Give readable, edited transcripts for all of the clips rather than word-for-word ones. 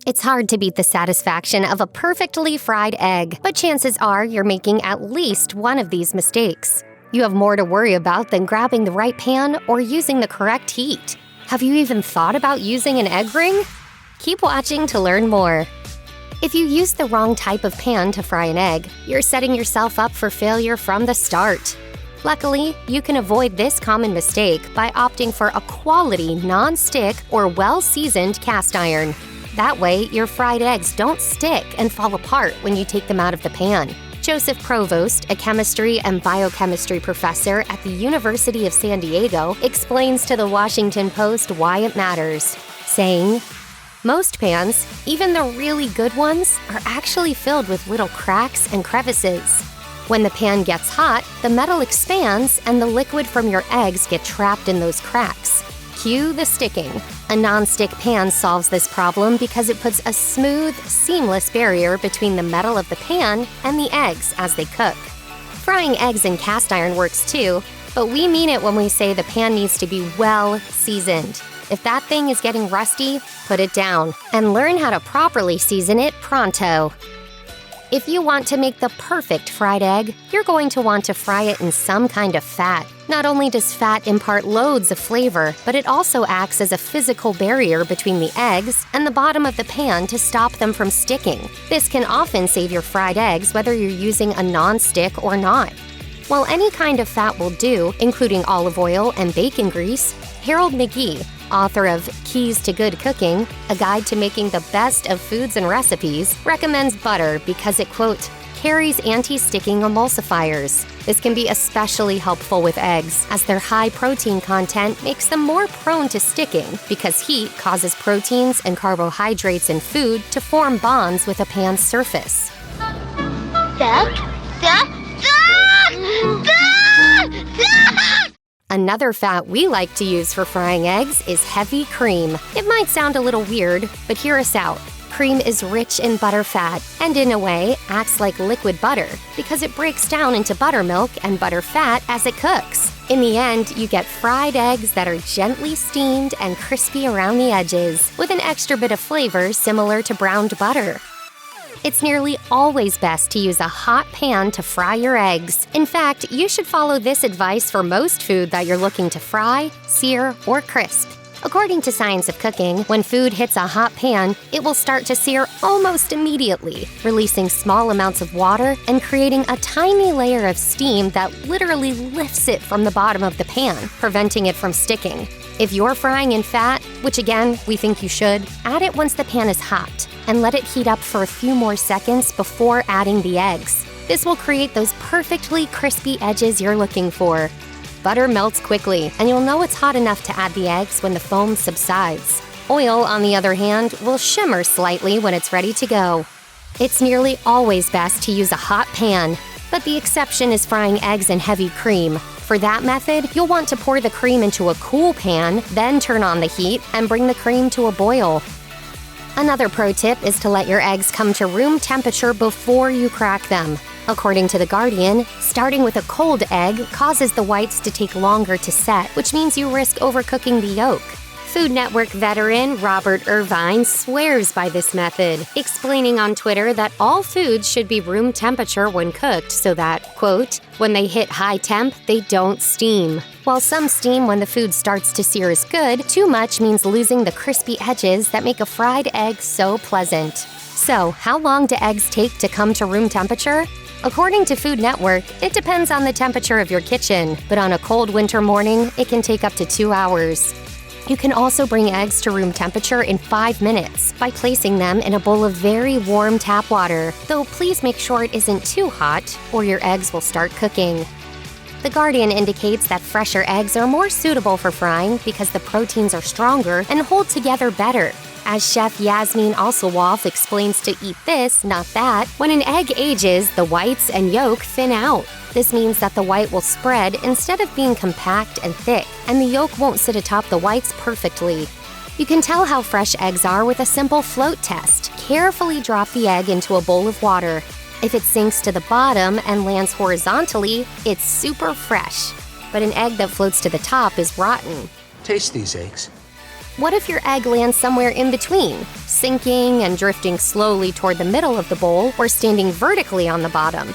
It's hard to beat the satisfaction of a perfectly fried egg, but chances are you're making at least one of these mistakes. You have more to worry about than grabbing the right pan or using the correct heat. Have you even thought about using an egg ring? Keep watching to learn more. If you use the wrong type of pan to fry an egg, you're setting yourself up for failure from the start. Luckily, you can avoid this common mistake by opting for a quality non-stick or well-seasoned cast iron. That way, your fried eggs don't stick and fall apart when you take them out of the pan. Joseph Provost, a chemistry and biochemistry professor at the University of San Diego, explains to the Washington Post why it matters, saying, "Most pans, even the really good ones, are actually filled with little cracks and crevices. When the pan gets hot, the metal expands and the liquid from your eggs get trapped in those cracks. Cue the sticking. A non-stick pan solves this problem because it puts a smooth, seamless barrier between the metal of the pan and the eggs as they cook. Frying eggs in cast iron works too, but we mean it when we say the pan needs to be well seasoned. If that thing is getting rusty, put it down and learn how to properly season it pronto. If you want to make the perfect fried egg, you're going to want to fry it in some kind of fat. Not only does fat impart loads of flavor, but it also acts as a physical barrier between the eggs and the bottom of the pan to stop them from sticking. This can often save your fried eggs whether you're using a non-stick or not. While any kind of fat will do, including olive oil and bacon grease, Harold McGee, author of Keys to Good Cooking, a guide to making the best of foods and recipes, recommends butter because it, quote, carries anti-sticking emulsifiers. This can be especially helpful with eggs, as their high protein content makes them more prone to sticking because heat causes proteins and carbohydrates in food to form bonds with a pan's surface. Another fat we like to use for frying eggs is heavy cream. It might sound a little weird, but hear us out. Cream is rich in butter fat and, in a way, acts like liquid butter because it breaks down into buttermilk and butter fat as it cooks. In the end, you get fried eggs that are gently steamed and crispy around the edges, with an extra bit of flavor similar to browned butter. It's nearly always best to use a hot pan to fry your eggs. In fact, you should follow this advice for most food that you're looking to fry, sear, or crisp. According to Science of Cooking, when food hits a hot pan, it will start to sear almost immediately, releasing small amounts of water and creating a tiny layer of steam that literally lifts it from the bottom of the pan, preventing it from sticking. If you're frying in fat, which again, we think you should, add it once the pan is hot and let it heat up for a few more seconds before adding the eggs. This will create those perfectly crispy edges you're looking for. Butter melts quickly, and you'll know it's hot enough to add the eggs when the foam subsides. Oil, on the other hand, will shimmer slightly when it's ready to go. It's nearly always best to use a hot pan, but the exception is frying eggs in heavy cream. For that method, you'll want to pour the cream into a cool pan, then turn on the heat and bring the cream to a boil. Another pro tip is to let your eggs come to room temperature before you crack them. According to The Guardian, starting with a cold egg causes the whites to take longer to set, which means you risk overcooking the yolk. Food Network veteran Robert Irvine swears by this method, explaining on Twitter that all foods should be room temperature when cooked so that, quote, when they hit high temp, they don't steam. While some steam when the food starts to sear is good, too much means losing the crispy edges that make a fried egg so pleasant. So, how long do eggs take to come to room temperature? According to Food Network, it depends on the temperature of your kitchen, but on a cold winter morning, it can take up to 2 hours. You can also bring eggs to room temperature in 5 minutes by placing them in a bowl of very warm tap water, though please make sure it isn't too hot or your eggs will start cooking. The Guardian indicates that fresher eggs are more suitable for frying because the proteins are stronger and hold together better. As Chef Yasmin Alsawaf explains to Eat This, Not That, when an egg ages, the whites and yolk thin out. This means that the white will spread instead of being compact and thick, and the yolk won't sit atop the whites perfectly. You can tell how fresh eggs are with a simple float test. Carefully drop the egg into a bowl of water. If it sinks to the bottom and lands horizontally, it's super fresh. But an egg that floats to the top is rotten. Taste these eggs. What if your egg lands somewhere in between, sinking and drifting slowly toward the middle of the bowl or standing vertically on the bottom?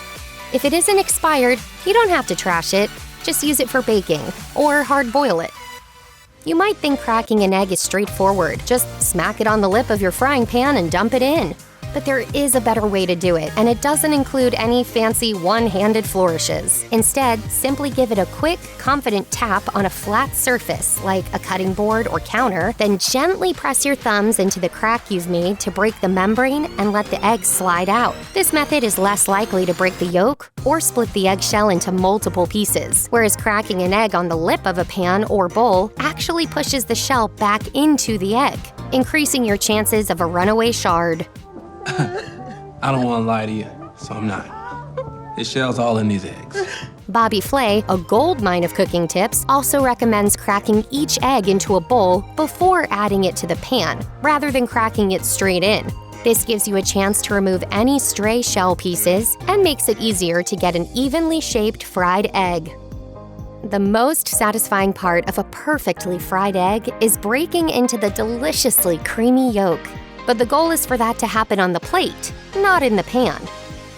If it isn't expired, you don't have to trash it. Just use it for baking or hard-boil it. You might think cracking an egg is straightforward. Just smack it on the lip of your frying pan and dump it in. But there is a better way to do it, and it doesn't include any fancy one-handed flourishes. Instead, simply give it a quick, confident tap on a flat surface, like a cutting board or counter, then gently press your thumbs into the crack you've made to break the membrane and let the egg slide out. This method is less likely to break the yolk or split the eggshell into multiple pieces, whereas cracking an egg on the lip of a pan or bowl actually pushes the shell back into the egg, increasing your chances of a runaway shard. I don't want to lie to you, so I'm not. The shell's all in these eggs. Bobby Flay, a gold mine of cooking tips, also recommends cracking each egg into a bowl before adding it to the pan, rather than cracking it straight in. This gives you a chance to remove any stray shell pieces and makes it easier to get an evenly shaped fried egg. The most satisfying part of a perfectly fried egg is breaking into the deliciously creamy yolk. But the goal is for that to happen on the plate, not in the pan.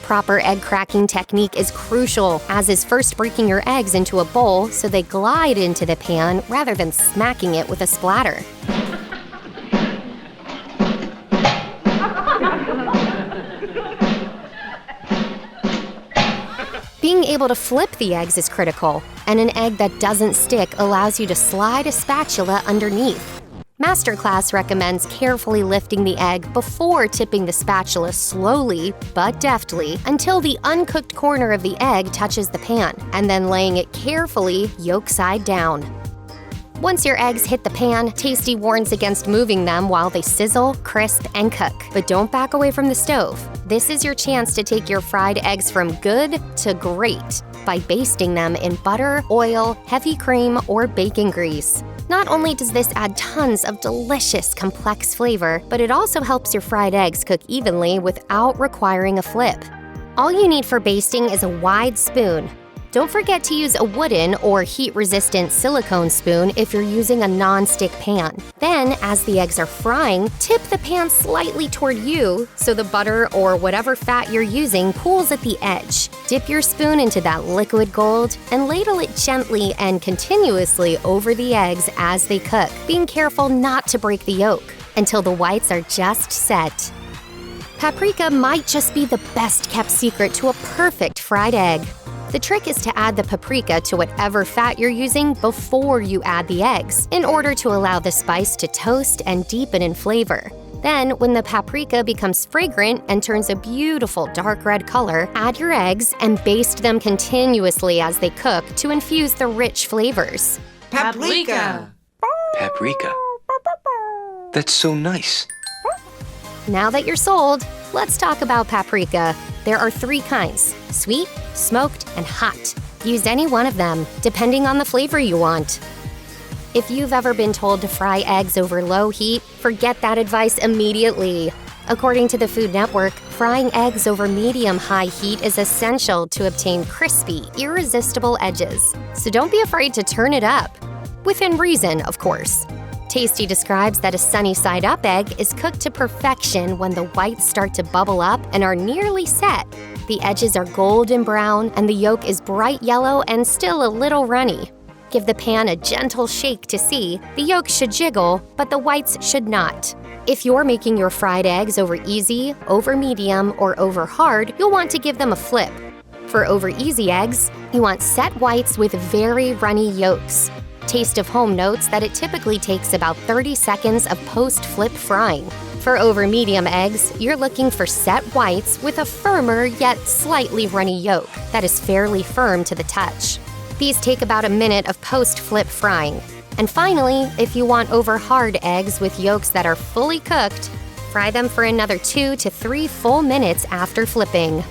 Proper egg cracking technique is crucial, as is first breaking your eggs into a bowl so they glide into the pan rather than smacking it with a splatter. Being able to flip the eggs is critical, and an egg that doesn't stick allows you to slide a spatula underneath. Masterclass recommends carefully lifting the egg before tipping the spatula slowly but deftly until the uncooked corner of the egg touches the pan, and then laying it carefully yolk side down. Once your eggs hit the pan, Tasty warns against moving them while they sizzle, crisp, and cook. But don't back away from the stove. This is your chance to take your fried eggs from good to great by basting them in butter, oil, heavy cream, or bacon grease. Not only does this add tons of delicious, complex flavor, but it also helps your fried eggs cook evenly without requiring a flip. All you need for basting is a wide spoon. Don't forget to use a wooden or heat-resistant silicone spoon if you're using a non-stick pan. Then, as the eggs are frying, tip the pan slightly toward you so the butter or whatever fat you're using pools at the edge. Dip your spoon into that liquid gold and ladle it gently and continuously over the eggs as they cook, being careful not to break the yolk until the whites are just set. Paprika might just be the best-kept secret to a perfect fried egg. The trick is to add the paprika to whatever fat you're using before you add the eggs, in order to allow the spice to toast and deepen in flavor. Then, when the paprika becomes fragrant and turns a beautiful dark red color, add your eggs and baste them continuously as they cook to infuse the rich flavors. Paprika! Paprika. That's so nice. Now that you're sold, let's talk about paprika. There are 3 kinds: sweet, smoked, and hot. Use any one of them, depending on the flavor you want. If you've ever been told to fry eggs over low heat, forget that advice immediately. According to the Food Network, frying eggs over medium-high heat is essential to obtain crispy, irresistible edges. So don't be afraid to turn it up. Within reason, of course. Tasty describes that a sunny-side-up egg is cooked to perfection when the whites start to bubble up and are nearly set. The edges are golden brown and the yolk is bright yellow and still a little runny. Give the pan a gentle shake to see. The yolk should jiggle, but the whites should not. If you're making your fried eggs over easy, over medium, or over hard, you'll want to give them a flip. For over easy eggs, you want set whites with very runny yolks. Taste of Home notes that it typically takes about 30 seconds of post-flip frying. For over medium eggs, you're looking for set whites with a firmer yet slightly runny yolk that is fairly firm to the touch. These take about a minute of post-flip frying. And finally, if you want over hard eggs with yolks that are fully cooked, fry them for another 2 to 3 full minutes after flipping.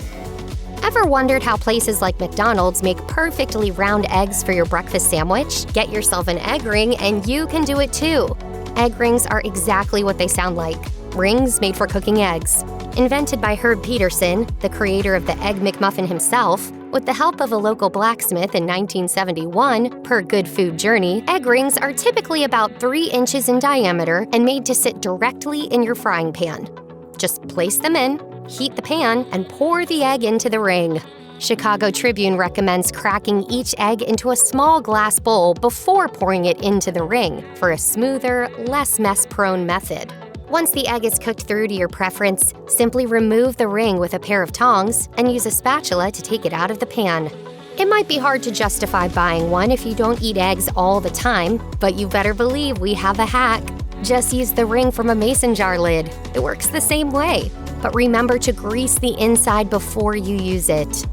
Ever wondered how places like McDonald's make perfectly round eggs for your breakfast sandwich? Get yourself an egg ring and you can do it too. Egg rings are exactly what they sound like. Rings made for cooking eggs. Invented by Herb Peterson, the creator of the Egg McMuffin himself, With the help of a local blacksmith in 1971, per Good Food Journey, egg rings are typically about 3 inches in diameter and made to sit directly in your frying pan. Just place them in, heat the pan, and pour the egg into the ring. Chicago Tribune recommends cracking each egg into a small glass bowl before pouring it into the ring for a smoother, less mess-prone method. Once the egg is cooked through to your preference, simply remove the ring with a pair of tongs and use a spatula to take it out of the pan. It might be hard to justify buying one if you don't eat eggs all the time, but you better believe we have a hack. Just use the ring from a mason jar lid. It works the same way. But remember to grease the inside before you use it.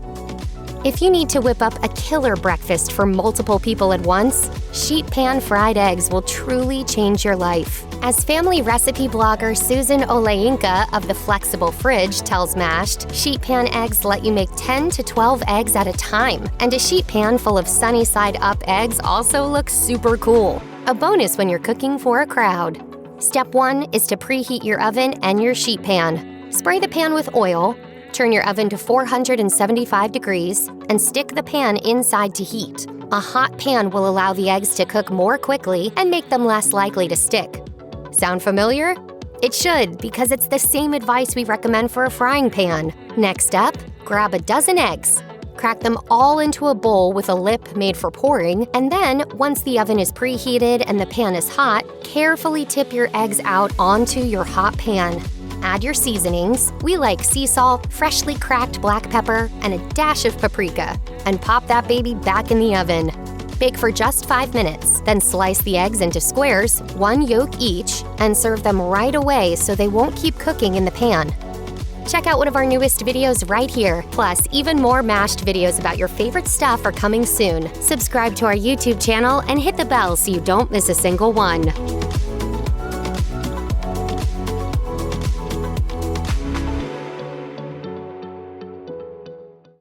If you need to whip up a killer breakfast for multiple people at once, sheet pan fried eggs will truly change your life. As family recipe blogger Susan Oleinka of the Flexible Fridge tells Mashed, sheet pan eggs let you make 10 to 12 eggs at a time, and a sheet pan full of sunny side up eggs also looks super cool. A bonus when you're cooking for a crowd. Step 1 is to preheat your oven and your sheet pan. Spray the pan with oil, turn your oven to 475 degrees, and stick the pan inside to heat. A hot pan will allow the eggs to cook more quickly and make them less likely to stick. Sound familiar? It should, because it's the same advice we recommend for a frying pan. Next up, grab a dozen eggs. Crack them all into a bowl with a lip made for pouring, and then, once the oven is preheated and the pan is hot, carefully tip your eggs out onto your hot pan. Add your seasonings. We like sea salt, freshly cracked black pepper, and a dash of paprika. And pop that baby back in the oven. Bake for just 5 minutes, then slice the eggs into squares, 1 yolk each, and serve them right away so they won't keep cooking in the pan. Check out one of our newest videos right here. Plus, even more Mashed videos about your favorite stuff are coming soon. Subscribe to our YouTube channel and hit the bell so you don't miss a single one.